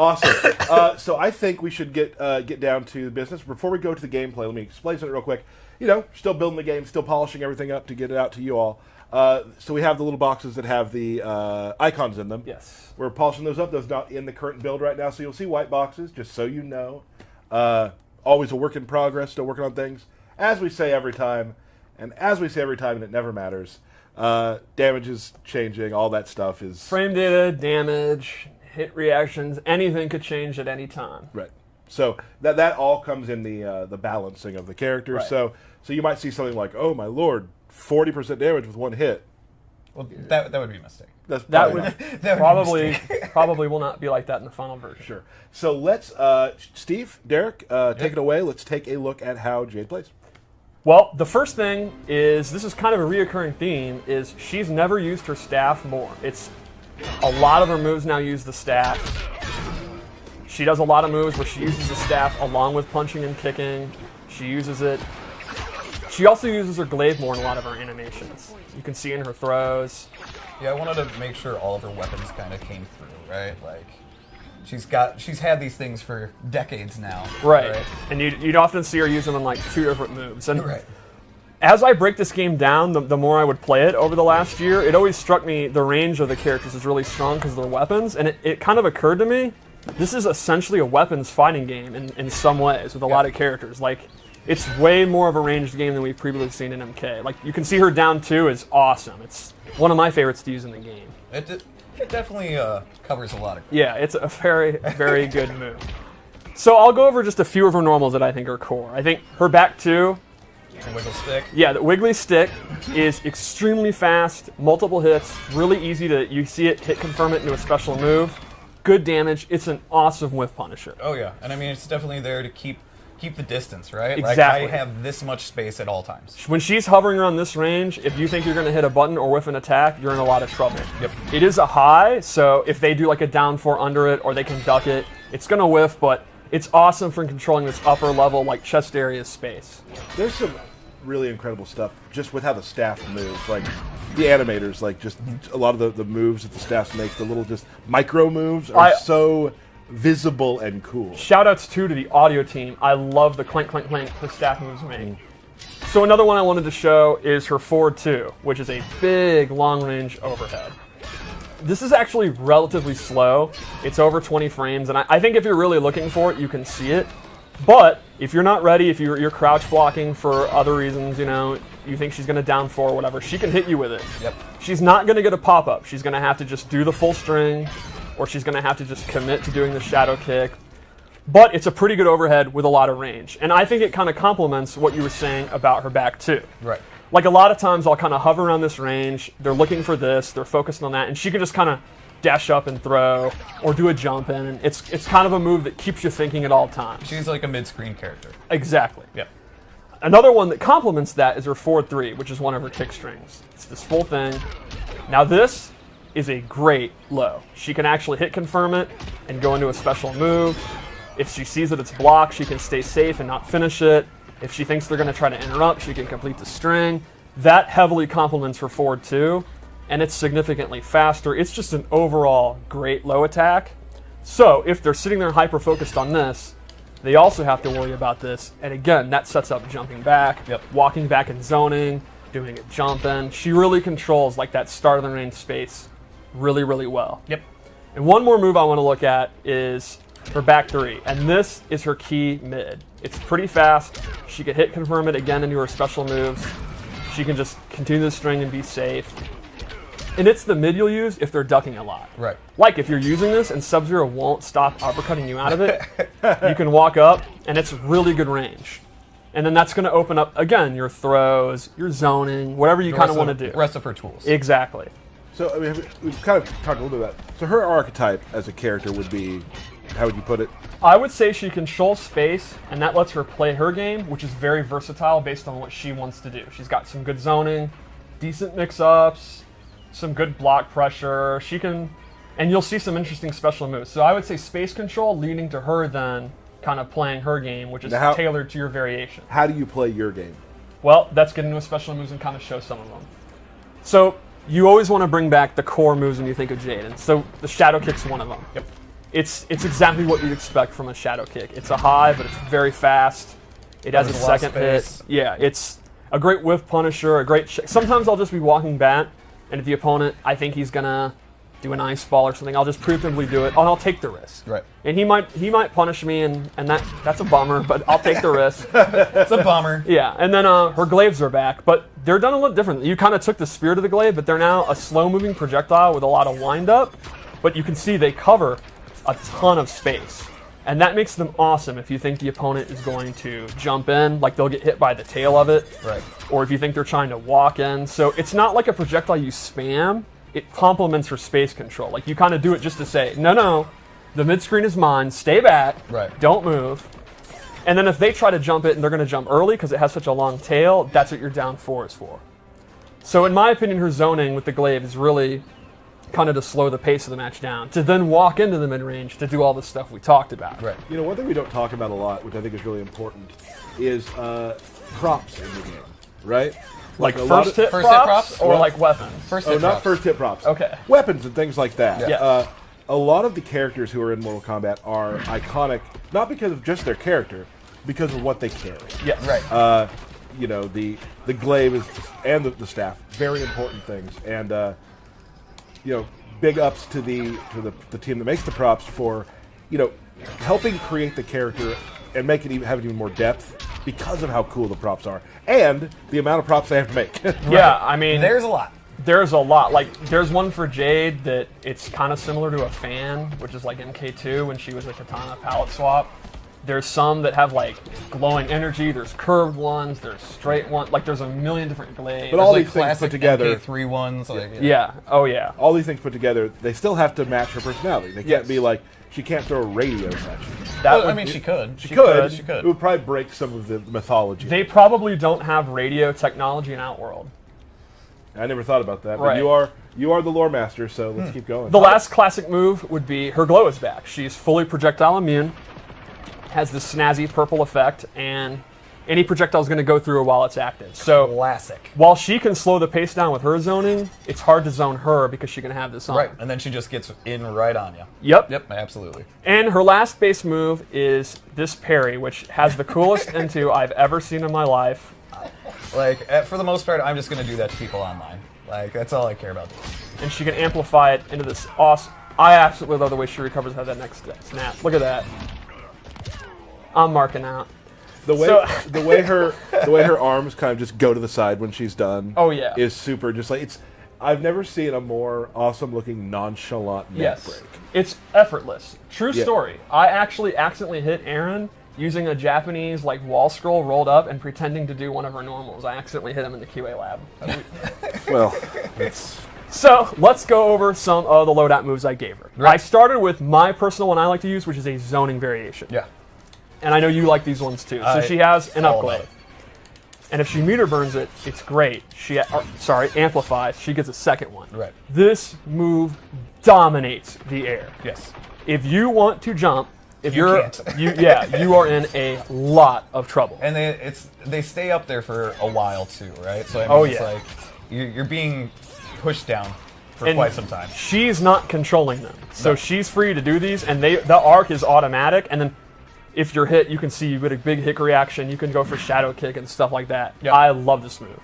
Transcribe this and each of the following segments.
Awesome. So I think we should get down to the business. Before we go to the gameplay, let me explain something real quick. Still building the game, still polishing everything up to get it out to you all. So we have the little boxes that have the icons in them. Yes. We're polishing those up. Those are not in the current build right now, so you'll see white boxes, just so you know. Always a work in progress, still working on things. As we say every time, and it never matters, damage is changing, all that stuff is... Frame data, damage, hit reactions, anything could change at any time. Right. So that all comes in the balancing of the characters. Right. So you might see something like, oh my lord, 40% damage with one hit. Well, that would be a mistake. That would probably will not be like that in the final version. Sure. So let's, Steve, Derek, take it away. Let's take a look at how Jade plays. Well, the first thing is, this is kind of a reoccurring theme, is she's never used her staff more. It's a lot of her moves now use the staff. She does a lot of moves where she uses the staff along with punching and kicking. She uses it. She also uses her glaive more in a lot of her animations. You can see in her throws. Yeah, I wanted to make sure all of her weapons kind of came through, right? Like, she's had these things for decades now. Right. And you'd often see her use them in like 2 different moves. And Right. as I break this game down, the more I would play it over the last year, it always struck me the range of the characters is really strong because of their weapons. And it kind of occurred to me, this is essentially a weapons fighting game in some ways with a lot of characters. Like, it's way more of a ranged game than we've previously seen in MK. Like, you can see her down 2 is awesome. It's one of my favorites to use in the game. It definitely covers a lot of... Yeah, it's a very, very good move. So I'll go over just a few of her normals that I think are core. I think her back 2... The wiggle stick. Yeah, the wiggly stick is extremely fast, multiple hits, really easy to... You see it, hit confirm it into a special move. Good damage. It's an awesome whiff punisher. Oh, yeah. And I mean, it's definitely there to keep the distance, right? Exactly. Like, I have this much space at all times. When she's hovering around this range, if you think you're going to hit a button or whiff an attack, you're in a lot of trouble. Yep. It is a high, so if they do like a down 4 under it or they can duck it, it's going to whiff, but it's awesome for controlling this upper level, like chest area space. There's some really incredible stuff just with how the staff moves. Like, the animators, like, just a lot of the moves that the staffs make, the little just micro moves are so visible and cool. Shoutouts too to the audio team. I love the clank, clank, clank the staff moves make. So another one I wanted to show is her forward 2, which is a big long-range overhead. This is actually relatively slow. It's over 20 frames, and I think if you're really looking for it, you can see it. But if you're not ready, if you're crouch blocking for other reasons, you think she's going to down 4 or whatever, she can hit you with it. Yep. She's not going to get a pop-up. She's going to have to just do the full string, or she's going to have to just commit to doing the shadow kick. But it's a pretty good overhead with a lot of range. And I think it kind of complements what you were saying about her back too. Right. Like, a lot of times I'll kind of hover around this range, they're looking for this, they're focused on that, and she can just kind of dash up and throw, or do a jump in, and it's kind of a move that keeps you thinking at all times. She's like a mid-screen character. Exactly. Yep. Another one that complements that is her forward 3, which is one of her kick strings. It's this full thing. Now this is a great low. She can actually hit confirm it and go into a special move. If she sees that it's blocked, she can stay safe and not finish it. If she thinks they're going to try to interrupt, she can complete the string. That heavily complements her forward 2, and it's significantly faster. It's just an overall great low attack. So if they're sitting there hyper-focused on this, they also have to worry about this. And again, that sets up jumping back, walking back and zoning, doing a jump in. She really controls like that start of the range space really, really well. Yep. And one more move I want to look at is her back 3, and this is her key mid. It's pretty fast. She can hit confirm it again into her special moves. She can just continue the string and be safe. And it's the mid you'll use if they're ducking a lot. Right. Like, if you're using this and Sub-Zero won't stop uppercutting you out of it, you can walk up, and it's really good range. And then that's going to open up, again, your throws, your zoning, whatever you kind of want to do. The rest of her tools. Exactly. So, I mean, we've kind of talked a little bit about it. So her archetype as a character would be, how would you put it? I would say she controls space, and that lets her play her game, which is very versatile based on what she wants to do. She's got some good zoning, decent mix-ups, some good block pressure. She can, and you'll see some interesting special moves. So I would say space control leading to her then kind of playing her game, which is tailored to your variation. How do you play your game? Well, that's getting into special moves and kind of show some of them. So you always want to bring back the core moves when you think of Jade, and so the shadow kick's one of them. Yep. It's exactly what you'd expect from a shadow kick. It's a high, but it's very fast. It has a There's a lot of second hit. space. Yeah, it's a great whiff punisher, a great sometimes I'll just be walking back, and if the opponent, I think he's going to do an ice ball or something, I'll just preemptively do it, and I'll take the risk. Right. And he might punish me, and that's a bummer, but I'll take the risk. It's a bummer. Yeah, and then her glaives are back, but they're done a little different. You kind of took the spirit of the glaive, but they're now a slow-moving projectile with a lot of wind-up, but you can see they cover a ton of space. And that makes them awesome if you think the opponent is going to jump in, like they'll get hit by the tail of it, Right. or if you think they're trying to walk in. So it's not like a projectile you spam, it complements her space control. Like you kind of do it just to say, no, the mid-screen is mine, stay back, Right. don't move. And then if they try to jump it and they're going to jump early because it has such a long tail, that's what your down 4 is for. So in my opinion, her zoning with the glaive is really kind of to slow the pace of the match down, to then walk into the mid-range to do all the stuff we talked about. Right. You know, one thing we don't talk about a lot, which I think is really important, is props in the game, right? Like a lot first of- hit first hit props props? or Well, like weapons? First Oh, hit not props. first hit props. Okay. Weapons and things like that. Yeah. A lot of the characters who are in Mortal Kombat are iconic, not because of just their character, because of what they carry. Yes. Right. You know, the glaive is, and the staff, very important things. And you know, big ups to the team that makes the props for, you know, helping create the character and make it have even more depth because of how cool the props are and the amount of props they have to make. Yeah, I mean, There's a lot. there's a lot. Like, there's one for Jade that it's kind of similar to a fan, which is like MK2 when she was a katana palette swap. There's some that have like glowing energy. There's curved ones. There's straight ones. Like, there's a million different glaives. But all There's, these things classic put together, MK3 ones. Like, Yeah. Oh yeah. all these things put together, they still have to match her personality. They can't Yes. be like, she can't throw a radio at you. That Well, I would mean, be- she could. She could. She could. It would probably break some of the mythology. They probably don't have radio technology in Outworld. I never thought about that. But Right. you are the lore master, so let's keep going. The last classic move would be her glow is back. She's fully projectile immune, has this snazzy purple effect, and any projectile is going to go through her while it's active. So Classic. while she can slow the pace down with her zoning, it's hard to zone her because she can have this on. Right. And then she just gets in right on you. Yep. Yep, absolutely. And her last base move is this parry, which has the coolest into I've ever seen in my life. Like, for the most part, I'm just going to do that to people online. Like, that's all I care about doing. And she can amplify it into this awesome... I absolutely love the way she recovers out of that next snap. Look at that. I'm marking out. The way So- the way her arms kind of just go to the side when she's done. Oh, yeah. Is super. Just like it's. I've never seen a more awesome looking nonchalant neck Yes. break. It's effortless. True Yeah. story. I actually accidentally hit Aaron using a Japanese like wall scroll rolled up and pretending to do one of her normals. I accidentally hit him in the QA lab. Well, it's So let's go over some of the loadout moves I gave her. I started with my personal one I like to use, which is a zoning variation. Yeah. And I know you like these ones too. So she has an all upgrade. about it. And if she meter burns it, it's great. Amplifies. She gets a second one. Right. This move dominates the air. Yes. If you want to jump, if You you're can't. you are in a lot of trouble. And they stay up there for a while too, right? So I mean, Oh, it's yeah. like you're being pushed down for And quite some time. She's not controlling them, so No. she's free to do these, and the arc is automatic. And then if you're hit, you can see you get a big hit reaction. You can go for shadow kick and stuff like that. Yep. I love this move.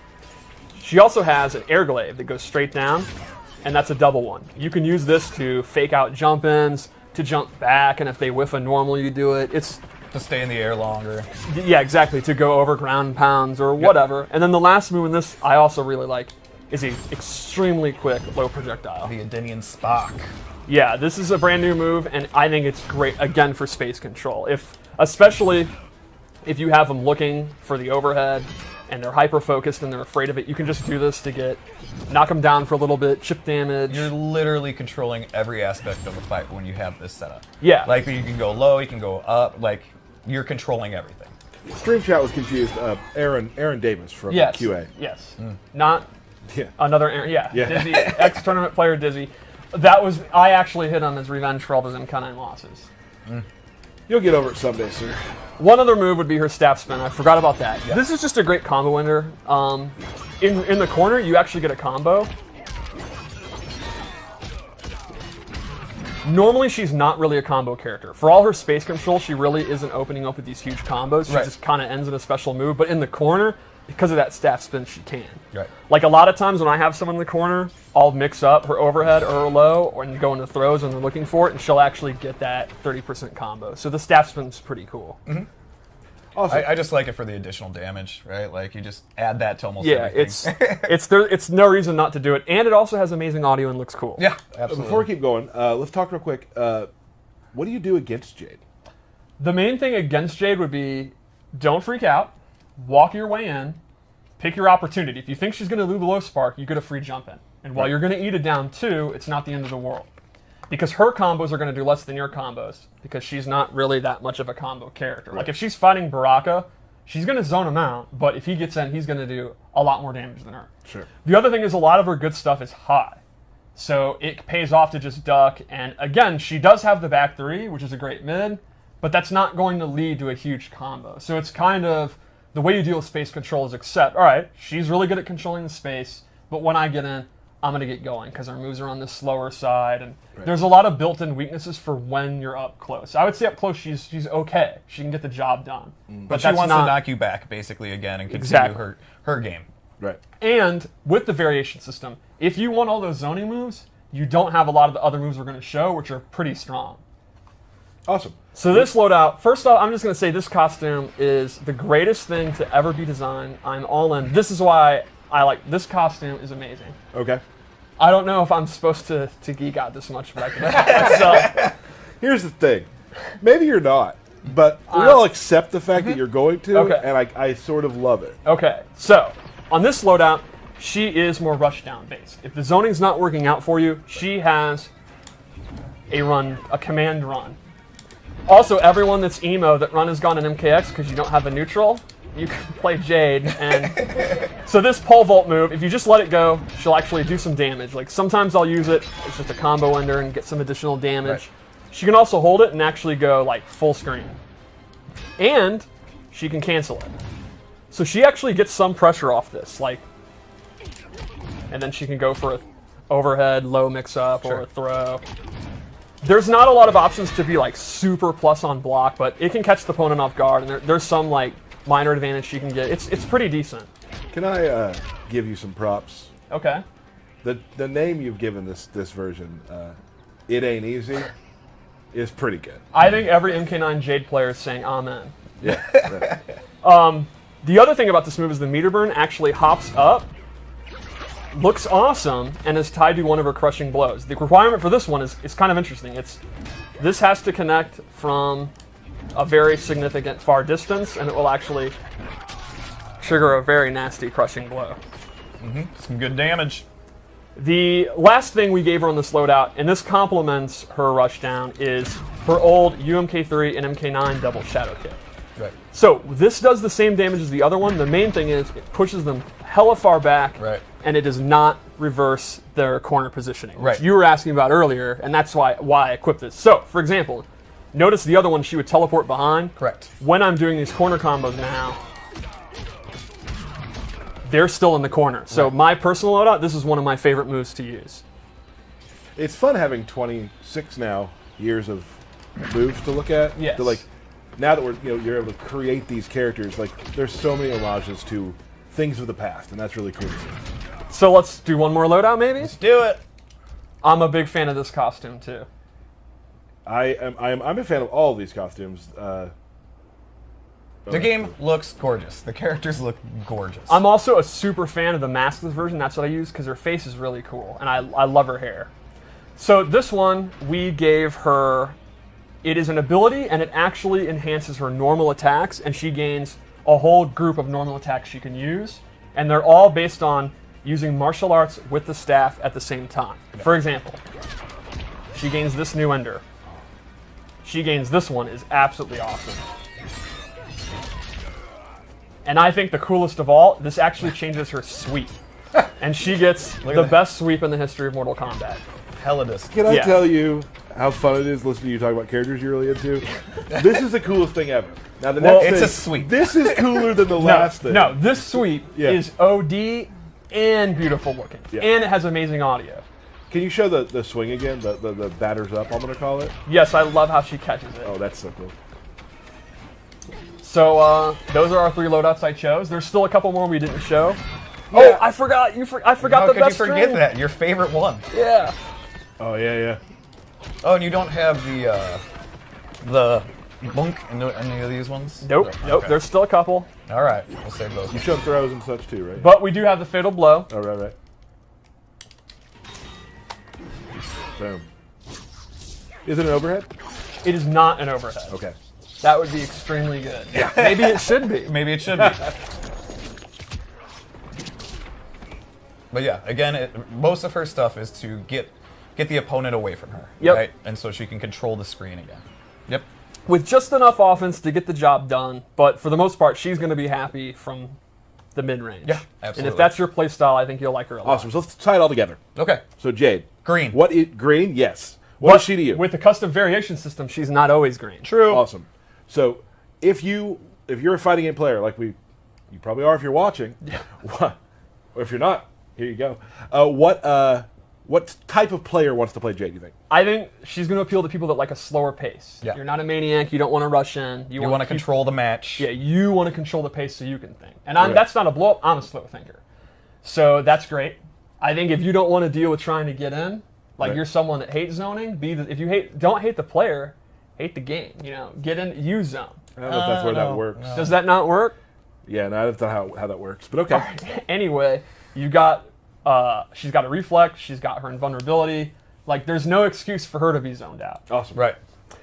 She also has an air glaive that goes straight down, and that's a double one. You can use this to fake out jump ins, to jump back, and if they whiff a normal, you do it. It's To stay in the air longer. Yeah, exactly, to go over ground pounds or whatever. And then the last move in this I also really like is a extremely quick low projectile. The Adinian Spock. Yeah, this is a brand new move, and I think it's great, again, for space control. Especially if you have them looking for the overhead, and they're hyper-focused and they're afraid of it, you can just do this to knock them down for a little bit, chip damage. You're literally controlling every aspect of the fight when you have this setup. Yeah. Like, you can go low, you can go up, like, you're contrololling everything. Stream Chat was confused. Aaron Davis from Yes. QA. Yes. Not Yeah. another Aaron. Yeah. Yeah. Dizzy, ex-tournament player Dizzy. I actually hit on his revenge for all those MK9 losses. You'll get over it someday, sir. One other move would be her staff spin. I forgot about that. Yeah. This is just a great combo ender. In the corner, you actually get a combo. Normally, she's not really a combo character. For all her space control, she really isn't opening up with these huge combos. She just kind of ends in a special move. But in the corner, because of that staff spin, she can. Right. Like a lot of times when I have someone in the corner, I'll mix up her overhead or her low and go into throws when they're looking for it, and she'll actually get that 30% combo. So the staff spin's pretty cool. Mm-hmm. Also, I just like it for the additional damage, right? Like you just add that to almost everything. it's no reason not to do it, and it also has amazing audio and looks cool. Yeah, absolutely. Before we keep going, let's talk real quick. What do you do against Jade? The main thing against Jade would be don't freak out, walk your way in, pick your opportunity. If you think she's going to do the low spark, you get a free jump in. And while you're going to eat it down too, it's not the end of the world. Because her combos are going to do less than your combos, because she's not really that much of a combo character. Like if she's fighting Baraka, she's going to zone him out, but if he gets in, he's going to do a lot more damage than her. Sure. The other thing is a lot of her good stuff is high. So it pays off to just duck, and again, she does have the back three, which is a great mid, but that's not going to lead to a huge combo. So it's kind of, the way you deal with space control is accept, all right, she's really good at controlling the space, but when I get in, I'm going to get going because our moves are on the slower side, and there's a lot of built-in weaknesses for when you're up close. I would say up close she's okay. She can get the job done. But she wants to knock you back, basically, again, and continue her game. Right. And with the variation system, if you want all those zoning moves, you don't have a lot of the other moves we're going to show, which are pretty strong. Awesome. So this loadout, first off, I'm just going to say this costume is the greatest thing to ever be designed. I'm all in. This is why I like this costume. Is amazing. Okay. I don't know if I'm supposed to geek out this much, but I can myself. Here's the thing. Maybe you're not, but we all accept the fact that you're going to, Okay. and I sort of love it. Okay, so on this loadout, she is more rushdown based. If the zoning's not working out for you, she has a command run. Also, everyone that's emo, that run has gone in MKX because you don't have a neutral, you can play Jade. And so this pole vault move, if you just let it go, she'll actually do some damage. Like sometimes I'll use it, it's just a combo ender and get some additional damage. Right. She can also hold it and actually go like full screen. And she can cancel it. So she actually gets some pressure off this, like, and then she can go for an overhead, low mix-up, or a throw. There's not a lot of options to be like super plus on block, but it can catch the opponent off guard, and there's some like minor advantage she can get. It's pretty decent. Can I give you some props? Okay. The name you've given this version, It Ain't Easy, is pretty good. I think every MK9 Jade player is saying amen. Yeah. Right. The other thing about this move is the meter burn actually hops up, looks awesome, and is tied to one of her crushing blows. The requirement for this one is kind of interesting. This has to connect from a very significant far distance, and it will actually trigger a very nasty crushing blow. Some good damage. The last thing we gave her on this loadout, and this complements her rushdown, is her old UMK3 and MK9 double shadow kick. Right. So this does the same damage as the other one. The main thing is it pushes them hella far back, and it does not reverse their corner positioning, which you were asking about earlier, and that's why I equipped this. So, for example, notice the other one, she would teleport behind. Correct. When I'm doing these corner combos now, they're still in the corner. So my personal loadout, this is one of my favorite moves to use. It's fun having 26 now years of moves to look at. Yes. To like, now that you're able to create these characters, like there's so many homages to things of the past, and that's really cool to see. So let's do one more loadout, maybe? Let's do it. I'm a big fan of this costume too. I'm a fan of all of these costumes. The game looks gorgeous. The characters look gorgeous. I'm also a super fan of the maskless version. That's what I use because her face is really cool, and I love her hair. So this one, we gave her, it is an ability, and it actually enhances her normal attacks, and she gains a whole group of normal attacks she can use, and they're all based on using martial arts with the staff at the same time. For example, she gains this new ender. She gains this one, is absolutely awesome. And I think the coolest of all, this actually changes her sweep. And she gets the best sweep in the history of Mortal Kombat. Hella does. Can I tell you how fun it is listening to you talk about characters you're really into? This is the coolest thing ever. Now the next it's thing, a sweep. This is cooler than the last thing. No, this sweep is OD and beautiful looking. Yeah. And it has amazing audio. Can you show the swing again? The batters up, I'm going to call it. Yes, I love how she catches it. Oh, that's so cool. So those are our 3 loadouts I chose. There's still a couple more we didn't show. Yeah. Oh, I forgot. I forgot How the could you best forget string. that? Your favorite one. Yeah. Oh, yeah. Oh, and you don't have the bunk in any of these ones? Nope. Okay. There's still a couple. All right, we'll save those. You showed throws and such too, right? But we do have the fatal blow. Oh, right. Boom. Is it an overhead? It is not an overhead. Okay. That would be extremely good. Yeah. Maybe it should be. Maybe it should be. But yeah, again, most of her stuff is to get the opponent away from her. Yep. Right? And so she can control the screen again. Yep. With just enough offense to get the job done, but for the most part, she's going to be happy from the mid-range. Yeah, absolutely. And if that's your play style, I think you'll like her a lot. Awesome. So let's tie it all together. Okay. So Jade. Green. Green? Yes. What is she to you? With the custom variation system, she's not always green. True. Awesome. So if you're a fighting game player, like you probably are if you're watching, or if you're not, here you go. What type of player wants to play Jade, do you think? I think she's going to appeal to people that like a slower pace. Yeah. You're not a maniac. You don't want to rush in. You want to control the match. Yeah, you want to control the pace so you can think. And Right. that's not a blow-up. I'm a slow thinker. So that's great. I think if you don't want to deal with trying to get in, like Right. you're someone that hates zoning, don't hate the player, hate the game. Get in, use zone. I don't know if that's where that works. no. Does that not work? Yeah, no, that's not how that works. But okay. Anyway, you got she's got a reflex, she's got her invulnerability. Like there's no excuse for her to be zoned out. Awesome. Right.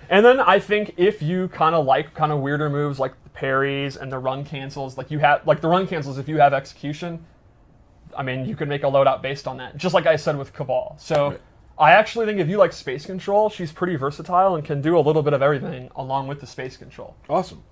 And then I think if you kind of weirder moves like the parries and the run cancels, like the run cancels if you have execution, I mean you could make a loadout based on that. Just like I said with Cabal. So Right. I actually think if you like space control, she's pretty versatile and can do a little bit of everything along with the space control. Awesome.